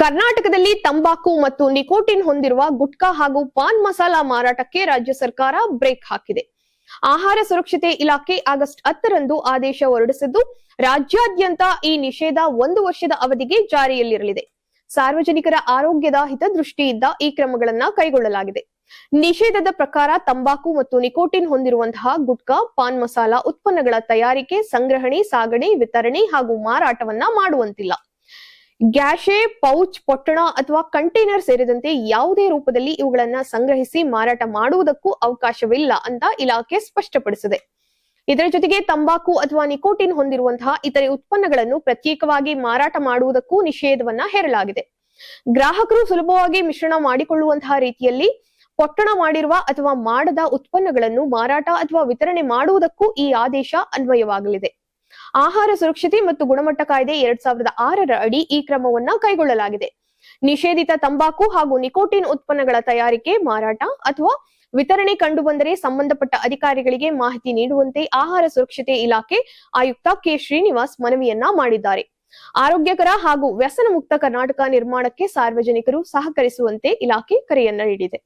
ಕರ್ನಾಟಕದಲ್ಲಿ ತಂಬಾಕು ಮತ್ತು ನಿಕೋಟಿನ್ ಹೊಂದಿರುವ ಗುಟ್ಕಾ ಹಾಗೂ ಪಾನ್ ಮಸಾಲಾ ಮಾರಾಟಕ್ಕೆ ರಾಜ್ಯ ಸರ್ಕಾರ ಬ್ರೇಕ್ ಹಾಕಿದೆ. ಆಹಾರ ಸುರಕ್ಷತೆ ಇಲಾಖೆ ಆಗಸ್ಟ್ 10ರಂದು ಆದೇಶ ಹೊರಡಿಸಿದ್ದು, ರಾಜ್ಯಾದ್ಯಂತ ಈ ನಿಷೇಧ 1 ವರ್ಷದ ಅವಧಿಗೆ ಜಾರಿಯಲ್ಲಿರಲಿದೆ. ಸಾರ್ವಜನಿಕರ ಆರೋಗ್ಯದ ಹಿತದೃಷ್ಟಿಯಿಂದ ಈ ಕ್ರಮಗಳನ್ನು ಕೈಗೊಳ್ಳಲಾಗಿದೆ. ನಿಷೇಧದ ಪ್ರಕಾರ ತಂಬಾಕು ಮತ್ತು ನಿಕೋಟಿನ್ ಹೊಂದಿರುವಂತಹ ಗುಟ್ಕಾ, ಪಾನ್ ಮಸಾಲಾ ಉತ್ಪನ್ನಗಳ ತಯಾರಿಕೆ, ಸಂಗ್ರಹಣೆ, ಸಾಗಣೆ, ವಿತರಣೆ ಹಾಗೂ ಮಾರಾಟವನ್ನ ಮಾಡುವಂತಿಲ್ಲ. ಗ್ಯಾಶೆ, ಪೌಚ್, ಪೊಟ್ಟಣ ಅಥವಾ ಕಂಟೈನರ್ ಸೇರಿದಂತೆ ಯಾವುದೇ ರೂಪದಲ್ಲಿ ಇವುಗಳನ್ನ ಸಂಗ್ರಹಿಸಿ ಮಾರಾಟ ಮಾಡುವುದಕ್ಕೂ ಅವಕಾಶವಿಲ್ಲ ಅಂತ ಇಲಾಖೆ ಸ್ಪಷ್ಟಪಡಿಸಿದೆ. ಇದರ ಜೊತೆಗೆ ತಂಬಾಕು ಅಥವಾ ನಿಕೋಟಿನ್ ಹೊಂದಿರುವಂತಹ ಇತರೆ ಉತ್ಪನ್ನಗಳನ್ನು ಪ್ರತ್ಯೇಕವಾಗಿ ಮಾರಾಟ ಮಾಡುವುದಕ್ಕೂ ನಿಷೇಧವನ್ನ ಹೇರಲಾಗಿದೆ. ಗ್ರಾಹಕರು ಸುಲಭವಾಗಿ ಮಿಶ್ರಣ ಮಾಡಿಕೊಳ್ಳುವಂತಹ ರೀತಿಯಲ್ಲಿ ಪೊಟ್ಟಣ ಮಾಡಿರುವ ಅಥವಾ ಮಾಡದ ಉತ್ಪನ್ನಗಳನ್ನು ಮಾರಾಟ ಅಥವಾ ವಿತರಣೆ ಮಾಡುವುದಕ್ಕೂ ಈ ಆದೇಶ ಅನ್ವಯವಾಗಲಿದೆ. ಆಹಾರ ಸುರಕ್ಷತೆ ಮತ್ತು ಗುಣಮಟ್ಟ ಕಾಯ್ದೆ 2006ರ ಅಡಿ ಈ ಕ್ರಮವನ್ನ ಕೈಗೊಳ್ಳಲಾಗಿದೆ. ನಿಷೇಧಿತ ತಂಬಾಕು ಹಾಗೂ ನಿಕೋಟಿನ್ ಉತ್ಪನ್ನಗಳ ತಯಾರಿಕೆ, ಮಾರಾಟ ಅಥವಾ ವಿತರಣೆ ಕಂಡುಬಂದರೆ ಸಂಬಂಧಪಟ್ಟ ಅಧಿಕಾರಿಗಳಿಗೆ ಮಾಹಿತಿ ನೀಡುವಂತೆ ಆಹಾರ ಸುರಕ್ಷತೆ ಇಲಾಖೆ ಆಯುಕ್ತ ಕೆ. ಶ್ರೀನಿವಾಸ್ ಮನವಿಯನ್ನ ಮಾಡಿದ್ದಾರೆ. ಆರೋಗ್ಯಕರ ಹಾಗೂ ವ್ಯಸನ ಮುಕ್ತ ಕರ್ನಾಟಕ ನಿರ್ಮಾಣಕ್ಕೆ ಸಾರ್ವಜನಿಕರು ಸಹಕರಿಸುವಂತೆ ಇಲಾಖೆ ಕರೆಯನ್ನ ನೀಡಿದೆ.